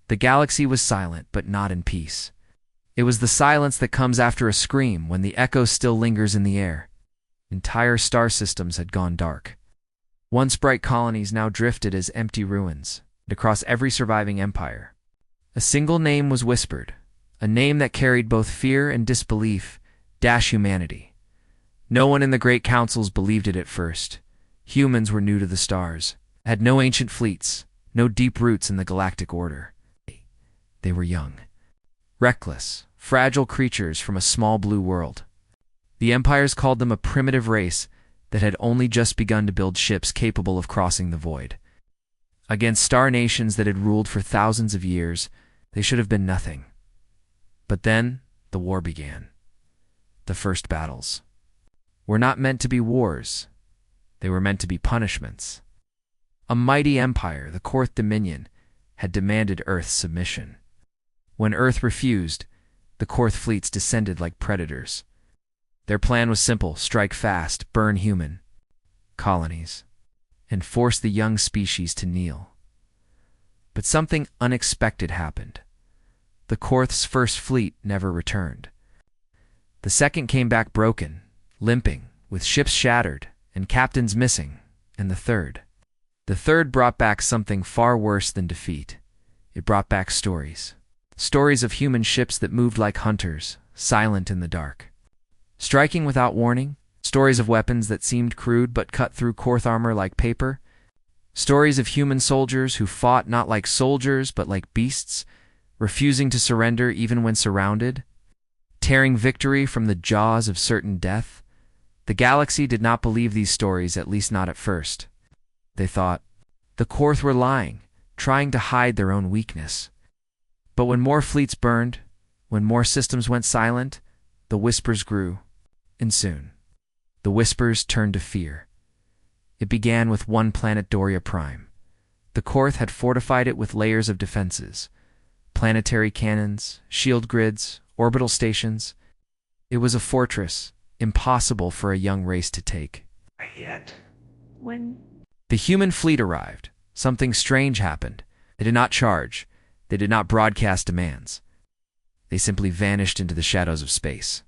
The galaxy was silent, but not in peace. It was the silence that comes after a scream when the echo still lingers in the air. Entire star systems had gone dark. Once bright colonies now drifted as empty ruins, and across every surviving empire. A single name was whispered, a name that carried both fear and disbelief: humanity. No one in the great councils believed it at first. Humans were new to the stars, had no ancient fleets, no deep roots in the galactic order. They were young, reckless, fragile creatures from a small blue world. The empires called them a primitive race that had only just begun to build ships capable of crossing the void. Against star nations that had ruled for thousands of years, they should have been nothing. But then, the war began. The first battles were not meant to be wars. They were meant to be punishments. A mighty empire, the Korth Dominion, had demanded Earth's submission. When Earth refused, the Korth fleets descended like predators. Their plan was simple: strike fast, burn human colonies, and force the young species to kneel. But something unexpected happened. The Korth's first fleet never returned. The second came back broken, limping, with ships shattered, and captains missing, and the third brought back something far worse than defeat. It brought back stories. Stories of human ships that moved like hunters, silent in the dark. Striking without warning. Stories of weapons that seemed crude but cut through Korth armor like paper. Stories of human soldiers who fought not like soldiers but like beasts, refusing to surrender even when surrounded, tearing victory from the jaws of certain death. The galaxy did not believe these stories, at least not at first. They thought the Korth were lying, trying to hide their own weakness. But when more fleets burned, when more systems went silent, the whispers grew, and soon the whispers turned to fear. It began with one planet, Doria Prime. The Korth had fortified it with layers of defenses, planetary cannons, shield grids, orbital stations. It was a fortress, impossible for a young race to take. Yet, When The human fleet arrived. Something strange happened. They did not charge. They did not broadcast demands. They simply vanished into the shadows of space.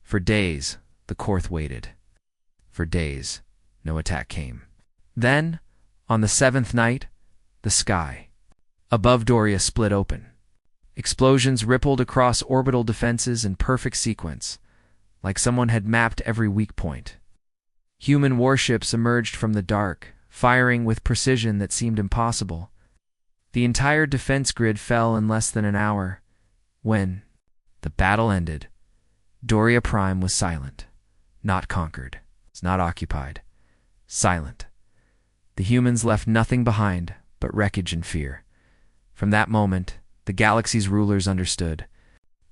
For days, the Korth waited. For days, no attack came. Then, on the seventh night, the sky above Doria split open. Explosions rippled across orbital defenses in perfect sequence, like someone had mapped every weak point. Human warships emerged from the dark, firing with precision that seemed impossible. The entire defense grid fell in less than an hour. When the battle ended, Doria Prime was silent, not conquered, not occupied, silent. The humans left nothing behind but wreckage and fear. From that moment, the galaxy's rulers understood.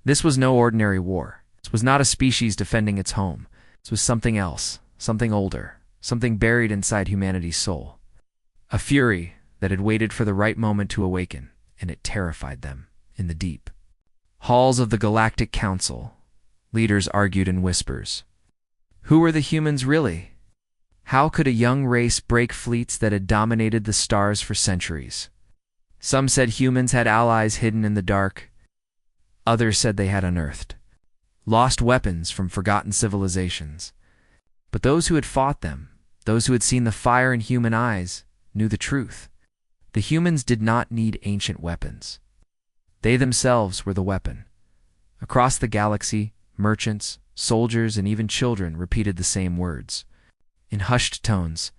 This was no ordinary war. This was not a species defending its home. This was something else, something older, something buried inside humanity's soul. A fury that had waited for the right moment to awaken, and it terrified them in the deep halls of the Galactic Council. Leaders argued in whispers. Who were the humans really? How could a young race break fleets that had dominated the stars for centuries? Some said humans had allies hidden in the dark. Others said they had unearthed lost weapons from forgotten civilizations. But those who had fought them, those who had seen the fire in human eyes, knew the truth. The humans did not need ancient weapons. They themselves were the weapon. Across the galaxy, merchants, soldiers, and even children repeated the same words. In hushed tones,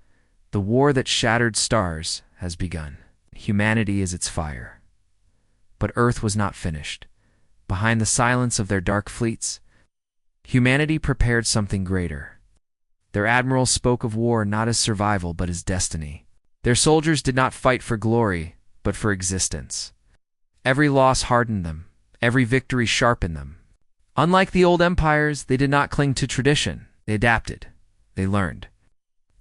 the war that shattered stars has begun. Humanity is its fire. But Earth was not finished. Behind the silence of their dark fleets, humanity prepared something greater. Their admirals spoke of war not as survival but as destiny. Their soldiers did not fight for glory, but for existence. Every loss hardened them. Every victory sharpened them. Unlike the old empires, they did not cling to tradition. They adapted. They learned.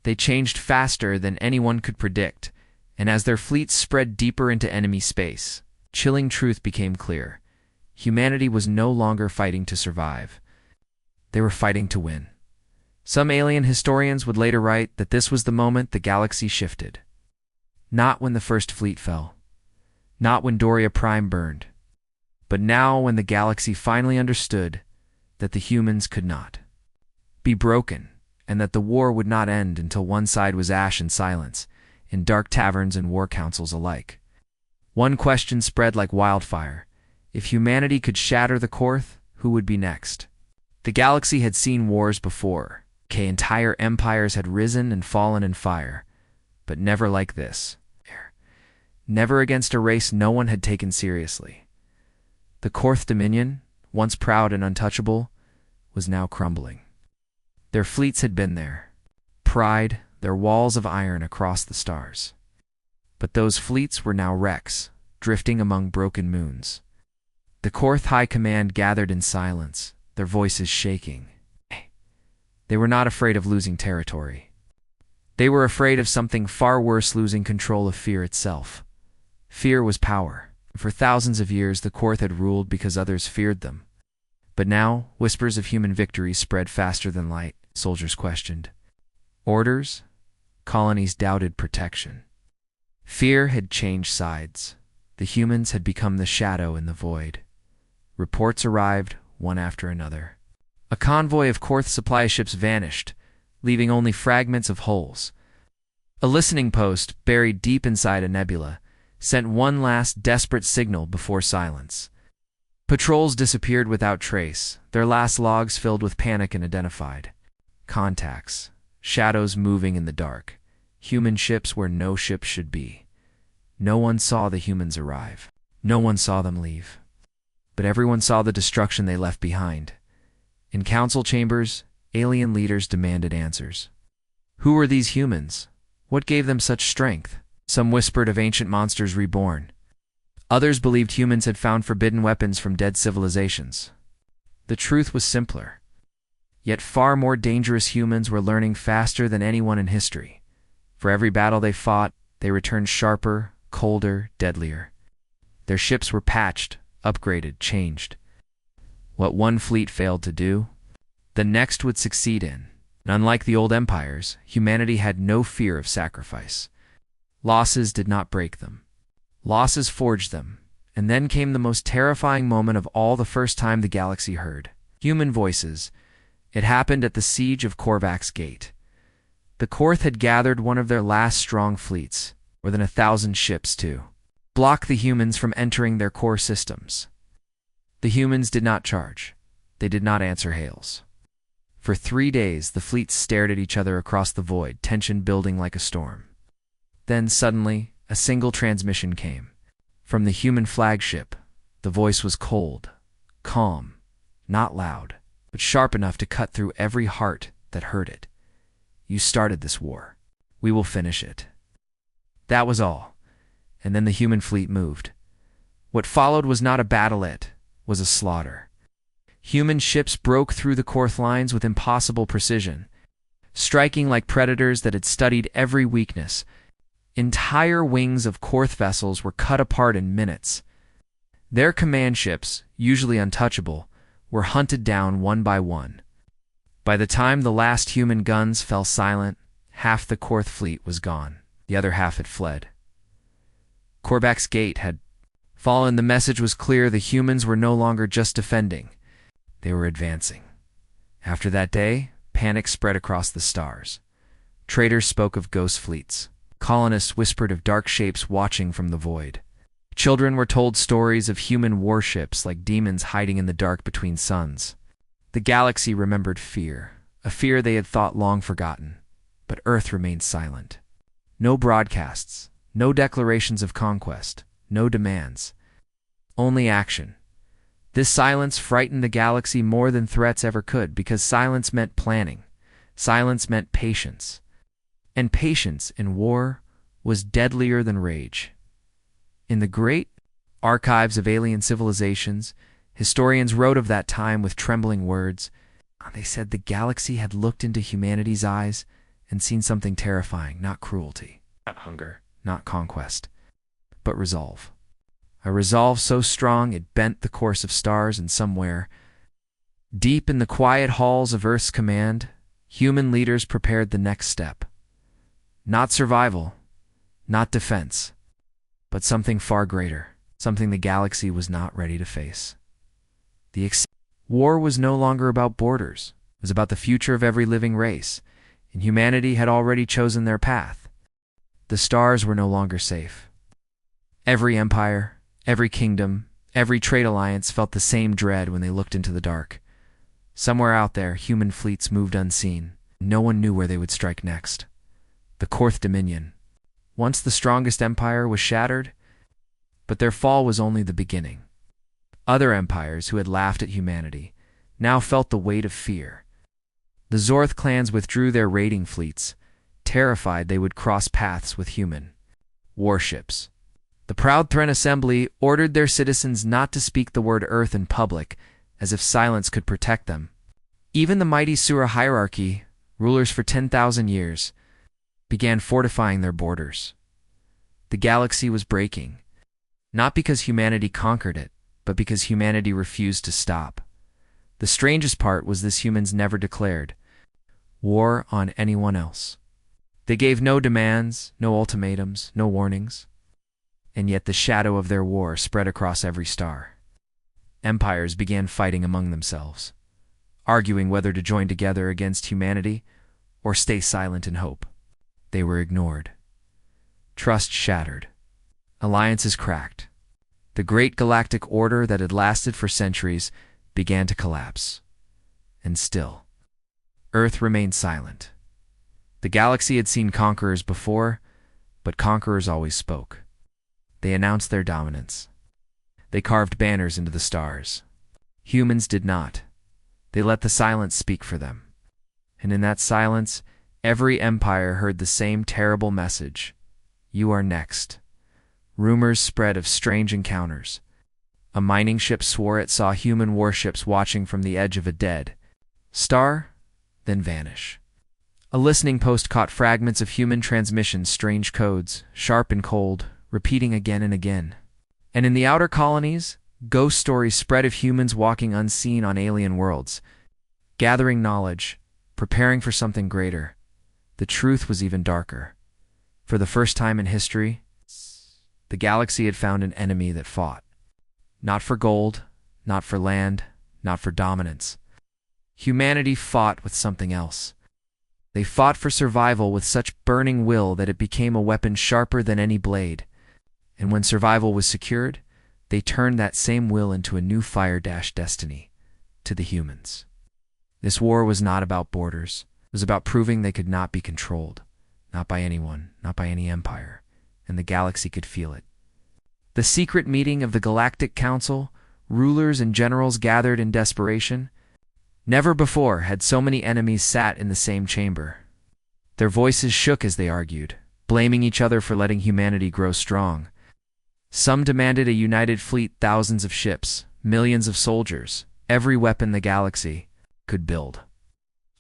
They changed faster than anyone could predict, and as their fleets spread deeper into enemy space, chilling truth became clear. Humanity was no longer fighting to survive. They were fighting to win. Some alien historians would later write that this was the moment the galaxy shifted. Not when the first fleet fell. Not when Doria Prime burned, but now when the galaxy finally understood that the humans could not be broken, and that the war would not end until one side was ash and silence, in dark taverns and war councils alike. One question spread like wildfire. If humanity could shatter the Korth, who would be next? The galaxy had seen wars before. Entire empires had risen and fallen in fire, but never like this. Never against a race no one had taken seriously. The Korth Dominion, once proud and untouchable, was now crumbling. Their fleets had been there. Pride, their walls of iron across the stars. But those fleets were now wrecks, drifting among broken moons. The Korth High Command gathered in silence, their voices shaking. They were not afraid of losing territory. They were afraid of something far worse, losing control of fear itself. Fear was power. For thousands of years the Korth had ruled because others feared them. But now, whispers of human victory spread faster than light. Soldiers questioned orders. Colonies doubted protection. Fear had changed sides. The humans had become the shadow in the void. Reports arrived, one after another. A convoy of Korth supply ships vanished, leaving only fragments of hulls. A listening post, buried deep inside a nebula, sent one last desperate signal before silence. Patrols disappeared without trace, their last logs filled with panic and identified contacts, shadows moving in the dark, human ships where no ships should be. No one saw the humans arrive. No one saw them leave. But everyone saw the destruction they left behind. In council chambers, alien leaders demanded answers. Who were these humans? What gave them such strength? Some whispered of ancient monsters reborn. Others believed humans had found forbidden weapons from dead civilizations. The truth was simpler. Yet far more dangerous humans were learning faster than anyone in history. For every battle they fought, they returned sharper, colder, deadlier. Their ships were patched, upgraded, changed. What one fleet failed to do, the next would succeed in. And unlike the old empires, humanity had no fear of sacrifice. Losses did not break them. Losses forged them. And then came the most terrifying moment of all, the first time the galaxy heard human voices. It happened at the siege of Korvax's Gate. The Korth had gathered one of their last strong fleets, more than 1,000 ships to block the humans from entering their core systems. The humans did not charge. They did not answer hails. For 3 days, the fleets stared at each other across the void, tension building like a storm. Then, suddenly, a single transmission came. From the human flagship, the voice was cold, calm, not loud, but sharp enough to cut through every heart that heard it. You started this war. We will finish it. That was all. And then the human fleet moved. What followed was not a battle, it was a slaughter. Human ships broke through the Korth lines with impossible precision, striking like predators that had studied every weakness. Entire wings of Korth vessels were cut apart in minutes. Their command ships, usually untouchable, were hunted down one by one. By the time the last human guns fell silent, half the Korth fleet was gone. The other half had fled. Korvax's Gate had fallen. The message was clear. The humans were no longer just defending. They were advancing. After that day, panic spread across the stars. Traders spoke of ghost fleets. Colonists whispered of dark shapes watching from the void. Children were told stories of human warships like demons hiding in the dark between suns. The galaxy remembered fear, a fear they had thought long forgotten. But Earth remained silent. No broadcasts, no declarations of conquest, no demands. Only action. This silence frightened the galaxy more than threats ever could, because silence meant planning. Silence meant patience. And patience in war was deadlier than rage. In the great archives of alien civilizations, historians wrote of that time with trembling words. They said the galaxy had looked into humanity's eyes and seen something terrifying, not cruelty, not hunger, not conquest, but resolve. A resolve so strong it bent the course of stars, and somewhere, deep in the quiet halls of Earth's command, human leaders prepared the next step. Not survival, not defense, but something far greater. something the galaxy was not ready to face. War was no longer about borders. It was about the future of every living race, and humanity had already chosen their path. The stars were no longer safe. Every empire, every kingdom, every trade alliance felt the same dread when they looked into the dark. Somewhere out there, human fleets moved unseen. No one knew where they would strike next. The Korth Dominion. Once the strongest empire was shattered, but their fall was only the beginning. Other empires who had laughed at humanity now felt the weight of fear. The Zorth clans withdrew their raiding fleets, terrified they would cross paths with human warships. The proud Thren Assembly ordered their citizens not to speak the word Earth in public, as if silence could protect them. Even the mighty Sura hierarchy, rulers for 10,000 years, began fortifying their borders. The galaxy was breaking, not because humanity conquered it, but because humanity refused to stop. The strangest part was this: humans never declared war on anyone else. They gave no demands, no ultimatums, no warnings. And yet the shadow of their war spread across every star. Empires began fighting among themselves, arguing whether to join together against humanity or stay silent in hope. They were ignored. Trust shattered. Alliances cracked. The great galactic order that had lasted for centuries began to collapse. And still, Earth remained silent. The galaxy had seen conquerors before, but conquerors always spoke. They announced their dominance. They carved banners into the stars. Humans did not. They let the silence speak for them. And in that silence, every empire heard the same terrible message: you are next. Rumors spread of strange encounters. A mining ship swore it saw human warships watching from the edge of a dead star, then vanish. A listening post caught fragments of human transmissions, strange codes, sharp and cold, repeating again and again. And in the outer colonies, ghost stories spread of humans walking unseen on alien worlds, gathering knowledge, preparing for something greater. The truth was even darker. For the first time in history, the galaxy had found an enemy that fought. Not for gold, not for land, not for dominance. Humanity fought with something else. They fought for survival with such burning will that it became a weapon sharper than any blade. And when survival was secured, they turned that same will into a new fire-destiny to the humans. This war was not about borders. It was about proving they could not be controlled. Not by anyone, not by any empire. And the galaxy could feel it. The secret meeting of the Galactic Council, rulers and generals gathered in desperation. Never before had so many enemies sat in the same chamber. Their voices shook as they argued, blaming each other for letting humanity grow strong. Some demanded a united fleet, thousands of ships, millions of soldiers, every weapon the galaxy could build.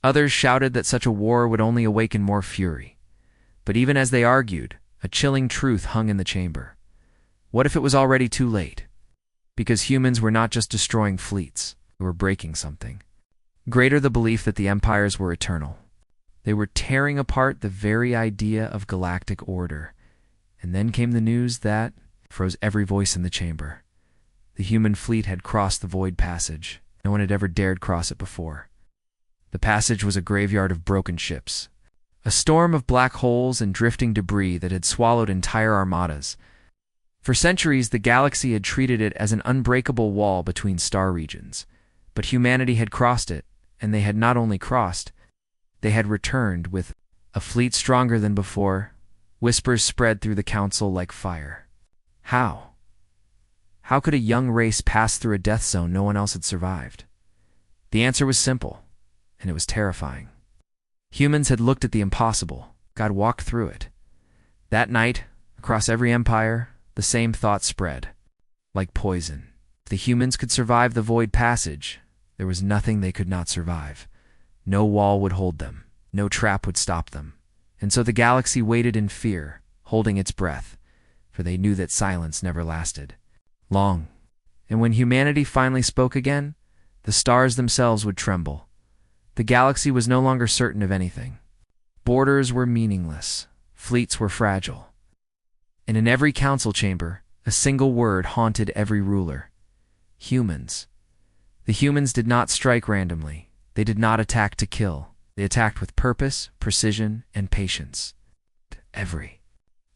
Others shouted that such a war would only awaken more fury. But even as they argued, a chilling truth hung in the chamber. What if it was already too late? Because humans were not just destroying fleets, they were breaking something. Greater the belief that the empires were eternal. They were tearing apart the very idea of galactic order. And then came the news that froze every voice in the chamber. The human fleet had crossed the void passage. No one had ever dared cross it before. The passage was a graveyard of broken ships, a storm of black holes and drifting debris that had swallowed entire armadas. For centuries, the galaxy had treated it as an unbreakable wall between star regions. But humanity had crossed it, and they had not only crossed, they had returned with a fleet stronger than before. Whispers spread through the council like fire. How? How could a young race pass through a death zone no one else had survived? The answer was simple, and it was terrifying. Humans had looked at the impossible. God walked through it. That night, across every empire, the same thought spread, like poison. If the humans could survive the void passage, there was nothing they could not survive. No wall would hold them. No trap would stop them. And so the galaxy waited in fear, holding its breath, for they knew that silence never lasted long. And when humanity finally spoke again, the stars themselves would tremble. The galaxy was no longer certain of anything. Borders were meaningless. Fleets were fragile. And in every council chamber, A single word haunted every ruler: humans. The humans did not strike randomly. They did not attack to kill. They attacked with purpose, precision, and patience. Every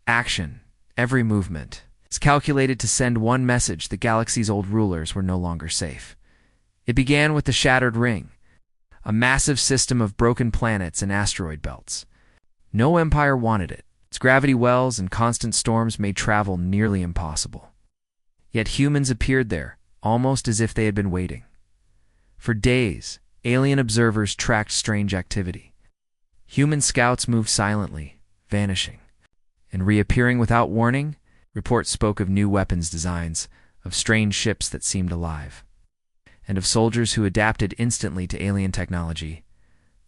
action, every movement is calculated to send one message: the galaxy's old rulers were no longer safe. It began with the Shattered Ring, a massive system of broken planets and asteroid belts. No empire wanted it. Its gravity wells and constant storms made travel nearly impossible. Yet humans appeared there, almost as if they had been waiting. For days, alien observers tracked strange activity. Human scouts moved silently, vanishing and reappearing without warning. Reports spoke of new weapons designs, of strange ships that seemed alive, and of soldiers who adapted instantly to alien technology.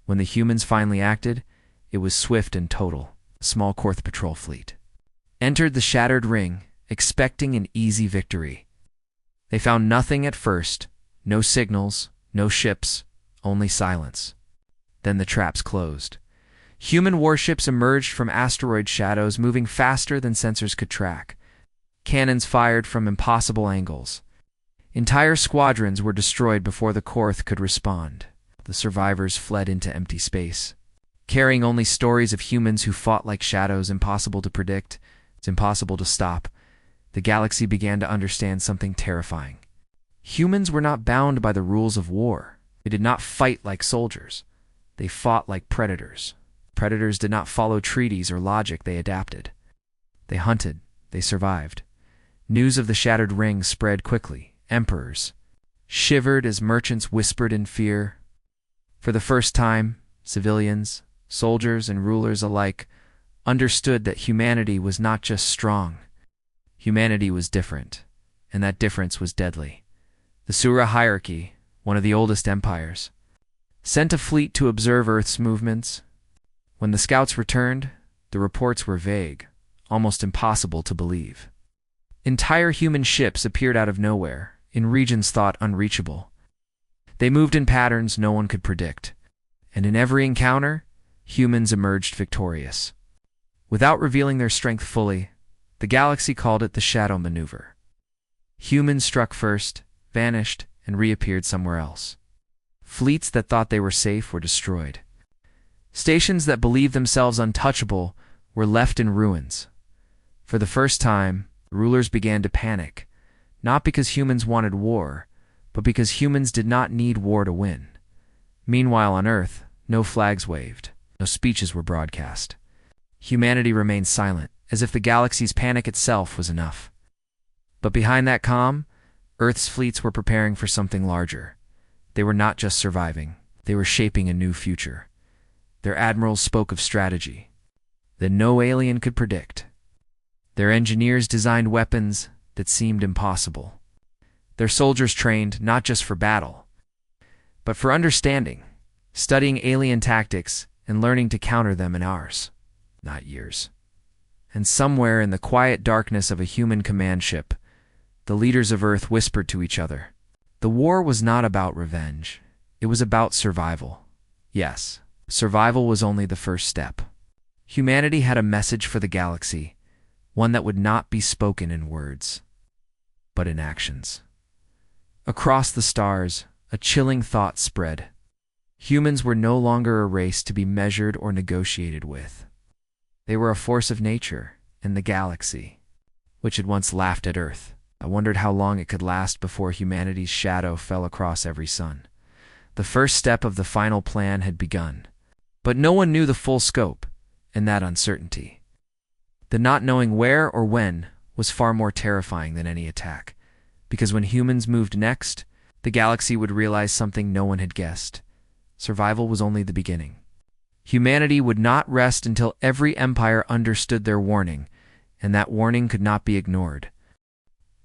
When the humans finally acted, it was swift and total. A small Korth patrol fleet entered the Shattered Ring, expecting an easy victory. They found nothing at first: no signals, no ships, only silence. Then the traps closed. Human warships emerged from asteroid shadows, moving faster than sensors could track. Cannons fired from impossible angles. Entire squadrons were destroyed before the Korth could respond. The survivors fled into empty space, carrying only stories of humans who fought like shadows, impossible to predict, it's impossible to stop. The galaxy began to understand something terrifying. Humans were not bound by the rules of war. They did not fight like soldiers. They fought like predators. Predators did not follow treaties or logic, they adapted. They hunted, they survived. News of the Shattered Ring spread quickly. Emperors shivered as merchants whispered in fear. For the first time, civilians, soldiers, and rulers alike understood that humanity was not just strong. Humanity was different, and that difference was deadly. The Sura hierarchy, one of the oldest empires, sent a fleet to observe Earth's movements. When the scouts returned, the reports were vague, almost impossible to believe. Entire human ships appeared out of nowhere, in regions thought unreachable. They moved in patterns no one could predict, and in every encounter, humans emerged victorious. Without revealing their strength fully, the galaxy called it the Shadow Maneuver. Humans struck first, vanished, and reappeared somewhere else. Fleets that thought they were safe were destroyed. Stations that believed themselves untouchable were left in ruins. For the first time, rulers began to panic, not because humans wanted war, but because humans did not need war to win. Meanwhile on Earth, no flags waved, no speeches were broadcast. Humanity remained silent, as if the galaxy's panic itself was enough. But behind that calm, Earth's fleets were preparing for something larger. They were not just surviving, they were shaping a new future. Their admirals spoke of strategy that no alien could predict. Their engineers designed weapons that seemed impossible. Their soldiers trained not just for battle, but for understanding, studying alien tactics and learning to counter them in hours, not years. And somewhere in the quiet darkness of a human command ship, the leaders of Earth whispered to each other. The war was not about revenge. It was about survival. Yes, survival was only the first step. Humanity had a message for the galaxy, one that would not be spoken in words, but in actions. Across the stars, a chilling thought spread. Humans were no longer a race to be measured or negotiated with. They were a force of nature and the galaxy, which had once laughed at Earth. I wondered how long it could last before humanity's shadow fell across every sun. The first step of the final plan had begun, but no one knew the full scope, and that uncertainty, the not knowing where or when, was far more terrifying than any attack, because when humans moved next, the galaxy would realize something no one had guessed. Survival was only the beginning. Humanity would not rest until every empire understood their warning, and that warning could not be ignored.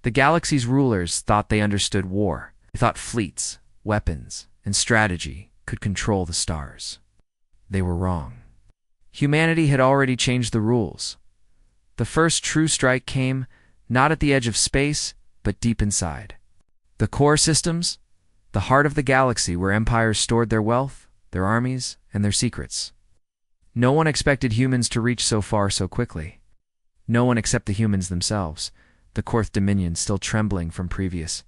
The galaxy's rulers thought they understood war. They thought fleets, weapons, and strategy could control the stars. They were wrong. Humanity had already changed the rules. The first true strike came not at the edge of space, but deep inside. The core systems, the heart of the galaxy where empires stored their wealth, their armies, and their secrets. No one expected humans to reach so far so quickly. No one except the humans themselves. the Korth Dominion still trembling from previous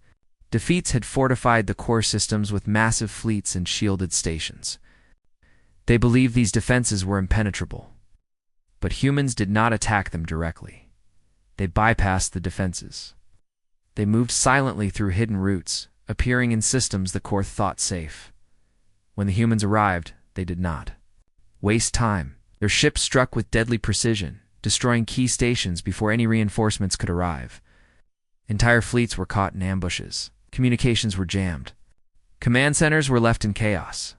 defeats had fortified the core systems with massive fleets and shielded stations. They believed these defenses were impenetrable. But humans did not attack them directly. They bypassed the defenses. They moved silently through hidden routes, appearing in systems the Korth thought safe. When the humans arrived, they did not waste time. Their ships struck with deadly precision, destroying key stations before any reinforcements could arrive. Entire fleets were caught in ambushes. Communications were jammed. Command centers were left in chaos.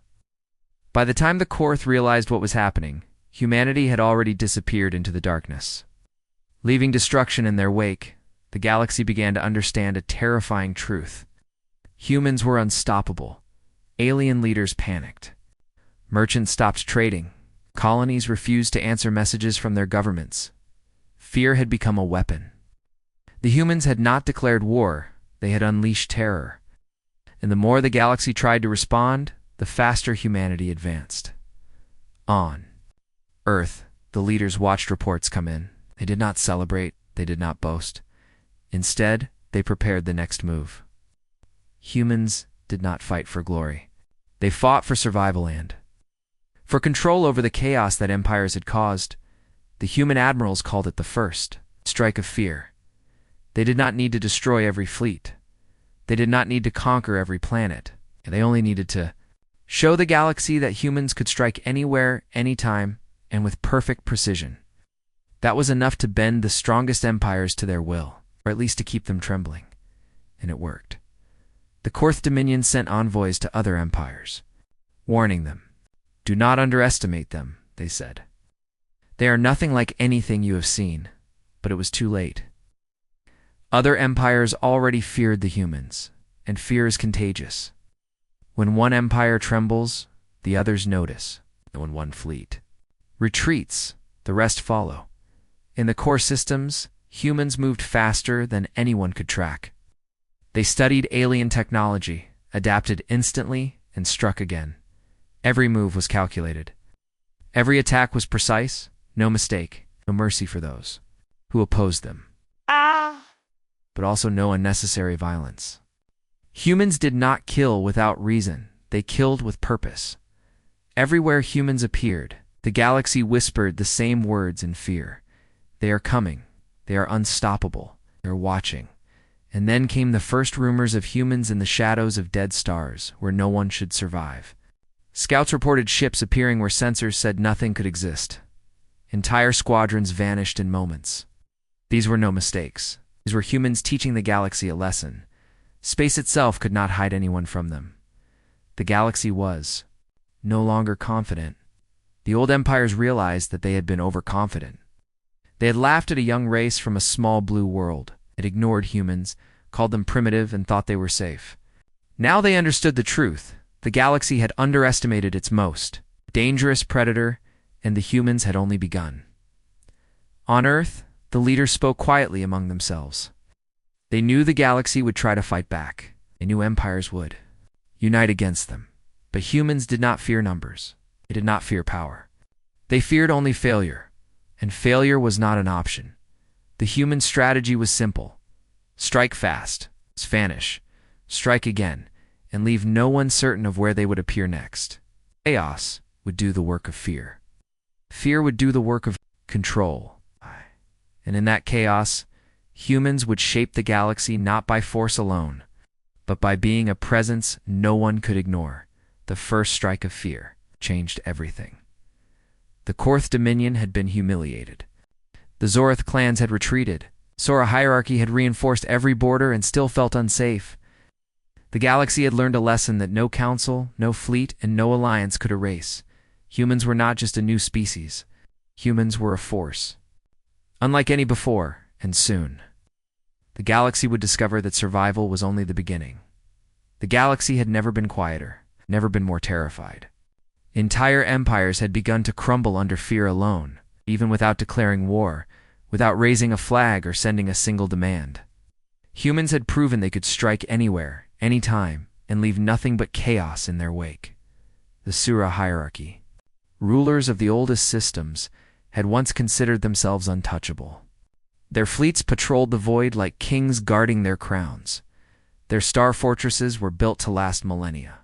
By the time the Korth realized what was happening, humanity had already disappeared into the darkness. Leaving destruction in their wake, the galaxy began to understand a terrifying truth. Humans were unstoppable. Alien leaders panicked. Merchants stopped trading. Colonies refused to answer messages from their governments. Fear had become a weapon. The humans had not declared war, they had unleashed terror. And the more the galaxy tried to respond, the faster humanity advanced. On Earth, the leaders watched reports come in. They did not celebrate, they did not boast. Instead, they prepared the next move. Humans did not fight for glory. They fought for survival and for control over the chaos that empires had caused. The human admirals called it the first strike of fear. They did not need to destroy every fleet. They did not need to conquer every planet. They only needed to show the galaxy that humans could strike anywhere, anytime, and with perfect precision. That was enough to bend the strongest empires to their will, or at least to keep them trembling. And it worked. The Korth Dominion sent envoys to other empires, warning them. Do not underestimate them, they said. They are nothing like anything you have seen, but it was too late. Other empires already feared the humans, and fear is contagious. When one empire trembles, the others notice. And when one fleet retreats, the rest follow. In the core systems, humans moved faster than anyone could track. They studied alien technology, adapted instantly, and struck again. Every move was calculated. Every attack was precise, no mistake, no mercy for those who opposed them. But also no unnecessary violence. Humans did not kill without reason. They killed with purpose. Everywhere humans appeared, the galaxy whispered the same words in fear. They are coming. They are unstoppable. They are watching. And then came the first rumors of humans in the shadows of dead stars, where no one should survive. Scouts reported ships appearing where sensors said nothing could exist. Entire squadrons vanished in moments. These were no mistakes. These were humans teaching the galaxy a lesson. Space itself could not hide anyone from them. The galaxy was no longer confident. The old empires realized that they had been overconfident. They had laughed at a young race from a small blue world. It ignored humans, called them primitive, and thought they were safe. Now they understood the truth. The galaxy had underestimated its most dangerous predator, and the humans had only begun. On Earth, the leaders spoke quietly among themselves. They knew the galaxy would try to fight back. They knew empires would unite against them. But humans did not fear numbers. They did not fear power. They feared only failure, and failure was not an option. The human strategy was simple. Strike fast, vanish, strike again, and leave no one certain of where they would appear next. Chaos would do the work of fear. Fear would do the work of control. And in that chaos, humans would shape the galaxy not by force alone, but by being a presence no one could ignore. The first strike of fear changed everything. The Korth Dominion had been humiliated. The Zorith clans had retreated. Sora hierarchy had reinforced every border and still felt unsafe. The galaxy had learned a lesson that no council, no fleet, and no alliance could erase. Humans were not just a new species. Humans were a force. Unlike any before, and soon. The galaxy would discover that survival was only the beginning. The galaxy had never been quieter, never been more terrified. Entire empires had begun to crumble under fear alone, even without declaring war, without raising a flag or sending a single demand. Humans had proven they could strike anywhere, anytime, and leave nothing but chaos in their wake. The Sura hierarchy, rulers of the oldest systems, had once considered themselves untouchable. Their fleets patrolled the void like kings guarding their crowns. Their star fortresses were built to last millennia.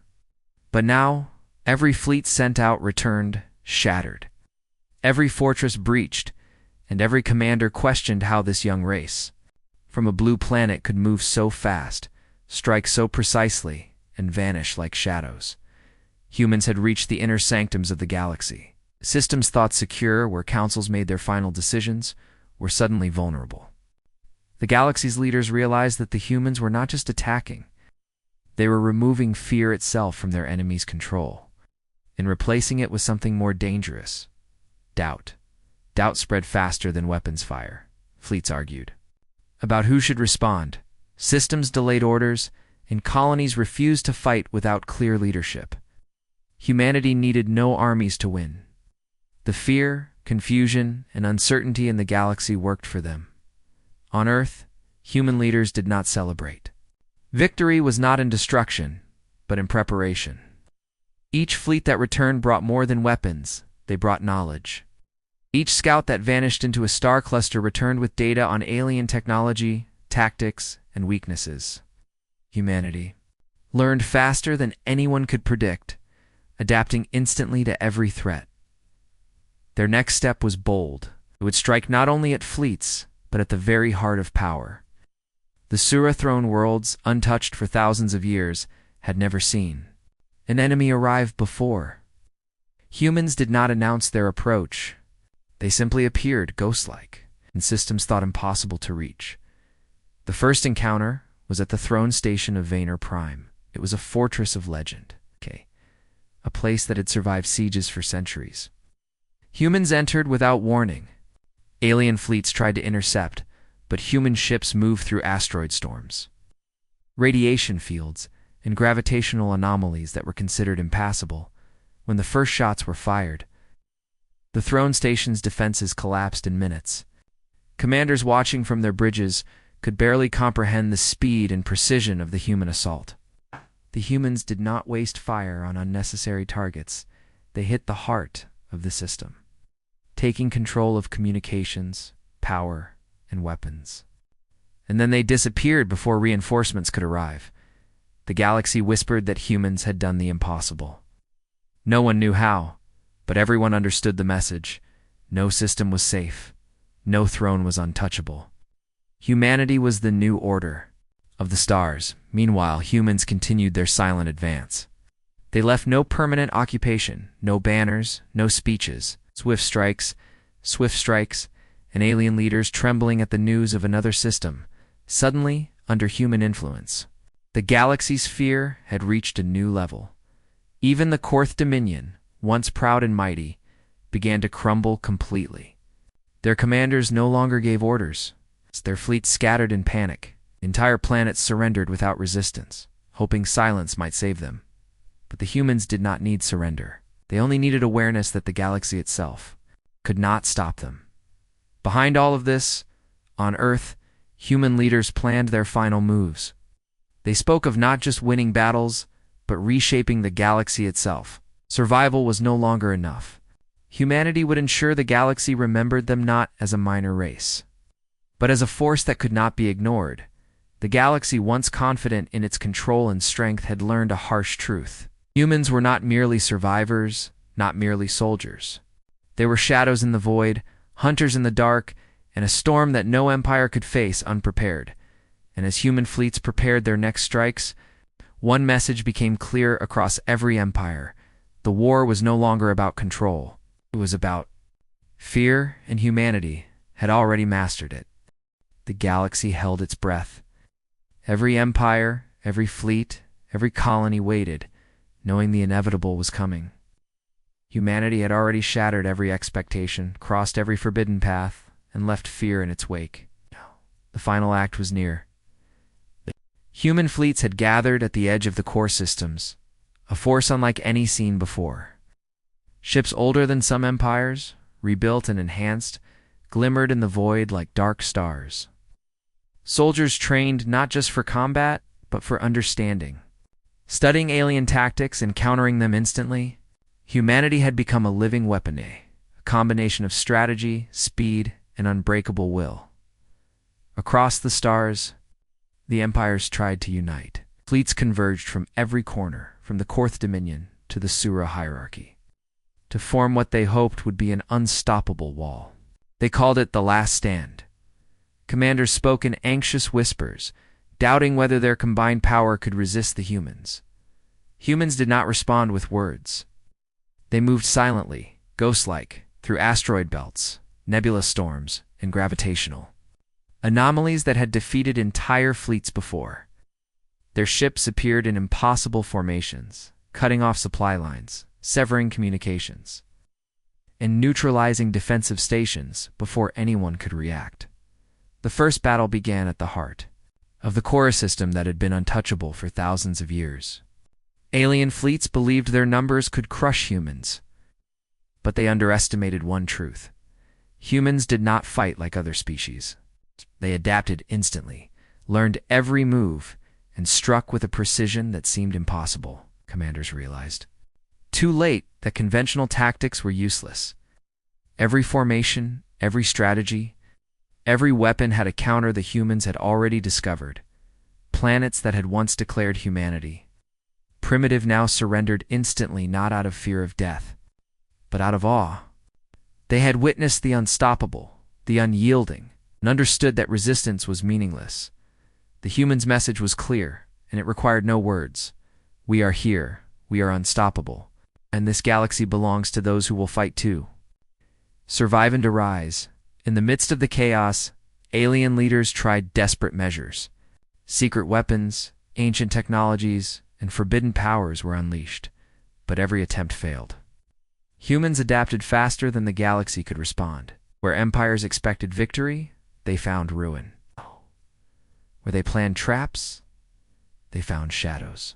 But now, every fleet sent out returned, shattered. Every fortress breached, and every commander questioned how this young race, from a blue planet, could move so fast, strike so precisely, and vanish like shadows. Humans had reached the inner sanctums of the galaxy. Systems thought secure, where councils made their final decisions, were suddenly vulnerable. The galaxy's leaders realized that the humans were not just attacking. They were removing fear itself from their enemies' control, and replacing it with something more dangerous: doubt. Doubt spread faster than weapons fire, fleets argued, about who should respond. Systems delayed orders, and colonies refused to fight without clear leadership. Humanity needed no armies to win. The fear, confusion, and uncertainty in the galaxy worked for them. On Earth, human leaders did not celebrate. Victory was not in destruction, but in preparation. Each fleet that returned brought more than weapons, they brought knowledge. Each scout that vanished into a star cluster returned with data on alien technology, tactics, and weaknesses. Humanity learned faster than anyone could predict, adapting instantly to every threat. Their next step was bold. It would strike not only at fleets, but at the very heart of power. The Sura-throne worlds, untouched for thousands of years, had never seen an enemy arrive before. Humans did not announce their approach. They simply appeared, ghost-like, and systems thought impossible to reach. The first encounter was at the throne station of Vaynor Prime. It was a fortress of legend, a place that had survived sieges for centuries. Humans entered without warning. Alien fleets tried to intercept, but human ships moved through asteroid storms, radiation fields, and gravitational anomalies that were considered impassable. When the first shots were fired, the throne station's defenses collapsed in minutes. Commanders watching from their bridges could barely comprehend the speed and precision of the human assault. The humans did not waste fire on unnecessary targets. They hit the heart of the system, taking control of communications, power, and weapons. And then they disappeared before reinforcements could arrive. The galaxy whispered that humans had done the impossible. No one knew how, but everyone understood the message. No system was safe. No throne was untouchable. Humanity was the new order of the stars. Meanwhile, humans continued their silent advance. They left no permanent occupation, no banners, no speeches. Swift strikes, and alien leaders trembling at the news of another system, suddenly under human influence. The galaxy's fear had reached a new level. Even the Korth Dominion, once proud and mighty, began to crumble completely. Their commanders no longer gave orders. Their fleets scattered in panic. Entire planets surrendered without resistance, hoping silence might save them. But the humans did not need surrender. They only needed awareness that the galaxy itself could not stop them. Behind all of this, on Earth, human leaders planned their final moves. They spoke of not just winning battles, but reshaping the galaxy itself. Survival was no longer enough. Humanity would ensure the galaxy remembered them not as a minor race, but as a force that could not be ignored. The galaxy, once confident in its control and strength, had learned a harsh truth. Humans were not merely survivors, not merely soldiers. They were shadows in the void, hunters in the dark, and a storm that no empire could face unprepared. And as human fleets prepared their next strikes, one message became clear across every empire. The war was no longer about control. It was about fear, and humanity had already mastered it. The galaxy held its breath. Every empire, every fleet, every colony waited, knowing the inevitable was coming. Humanity had already shattered every expectation, crossed every forbidden path, and left fear in its wake. The final act was near. Human fleets had gathered at the edge of the core systems, a force unlike any seen before. Ships older than some empires, rebuilt and enhanced, glimmered in the void like dark stars. Soldiers trained not just for combat, but for understanding. Studying alien tactics and countering them instantly, humanity had become a living weapon, a combination of strategy, speed, and unbreakable will. Across the stars, the empires tried to unite. Fleets converged from every corner, from the Korth Dominion to the Sura hierarchy, to form what they hoped would be an unstoppable wall. They called it the Last Stand. Commanders spoke in anxious whispers, doubting whether their combined power could resist the humans. Humans did not respond with words. They moved silently, ghost-like, through asteroid belts, nebula storms, and gravitational anomalies that had defeated entire fleets before. Their ships appeared in impossible formations, cutting off supply lines, severing communications, and neutralizing defensive stations before anyone could react. The first battle began at the heart of the core system that had been untouchable for thousands of years. Alien fleets believed their numbers could crush humans, but they underestimated one truth. Humans did not fight like other species. They adapted instantly, learned every move, and struck with a precision that seemed impossible, commanders realized. Too late that conventional tactics were useless. Every formation, every strategy, every weapon had a counter the humans had already discovered. Planets that had once declared humanity primitive now surrendered instantly, not out of fear of death, but out of awe. They had witnessed the unstoppable, the unyielding, and understood that resistance was meaningless. The humans' message was clear, and it required no words. We are here, we are unstoppable, and this galaxy belongs to those who will fight too. Survive and arise. In the midst of the chaos, alien leaders tried desperate measures. Secret weapons, ancient technologies, and forbidden powers were unleashed, but every attempt failed. Humans adapted faster than the galaxy could respond. Where empires expected victory, they found ruin. Where they planned traps, they found shadows.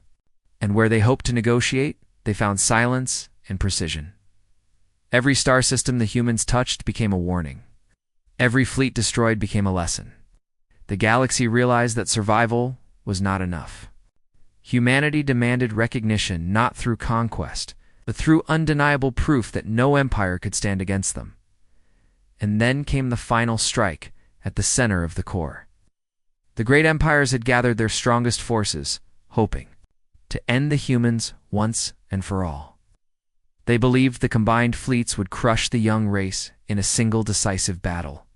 And where they hoped to negotiate, they found silence and precision. Every star system the humans touched became a warning. Every fleet destroyed became a lesson. The galaxy realized that survival was not enough. Humanity demanded recognition not through conquest, but through undeniable proof that no empire could stand against them. And then came the final strike at the center of the core. The great empires had gathered their strongest forces, hoping to end the humans once and for all. They believed the combined fleets would crush the young race in a single decisive battle.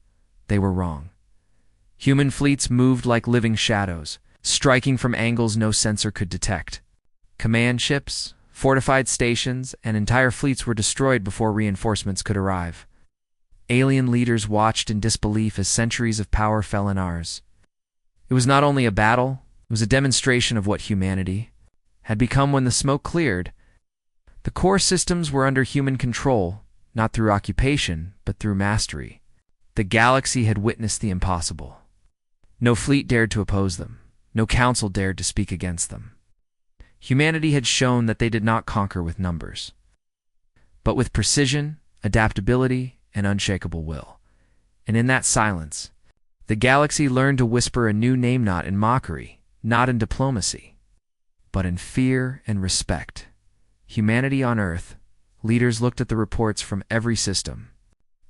They were wrong. Human fleets moved like living shadows, striking from angles no sensor could detect. Command ships, fortified stations, and entire fleets were destroyed before reinforcements could arrive. Alien leaders watched in disbelief as centuries of power fell in ours. It was not only a battle, it was a demonstration of what humanity had become when the smoke cleared. The core systems were under human control, not through occupation, but through mastery. The galaxy had witnessed the impossible. No fleet dared to oppose them. No council dared to speak against them. Humanity had shown that they did not conquer with numbers, but with precision, adaptability, and unshakable will. And in that silence, the galaxy learned to whisper a new name, not in mockery, not in diplomacy, but in fear and respect. Humanity on Earth, leaders looked at the reports from every system.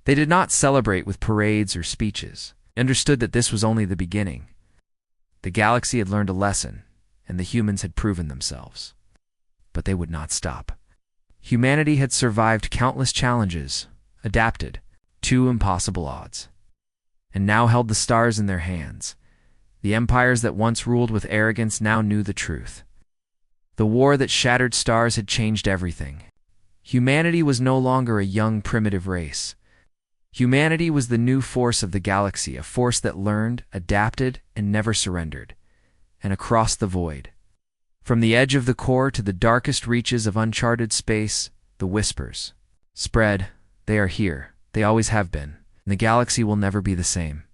They did not celebrate with parades or speeches, understood that this was only the beginning. The galaxy had learned a lesson, and the humans had proven themselves. But they would not stop. Humanity had survived countless challenges, adapted to impossible odds, and now held the stars in their hands. The empires that once ruled with arrogance now knew the truth. The war that shattered stars had changed everything. Humanity was no longer a young primitive race. Humanity was the new force of the galaxy, a force that learned, adapted, and never surrendered. And across the void, from the edge of the core to the darkest reaches of uncharted space, the whispers spread. They are here. They always have been. And the galaxy will never be the same.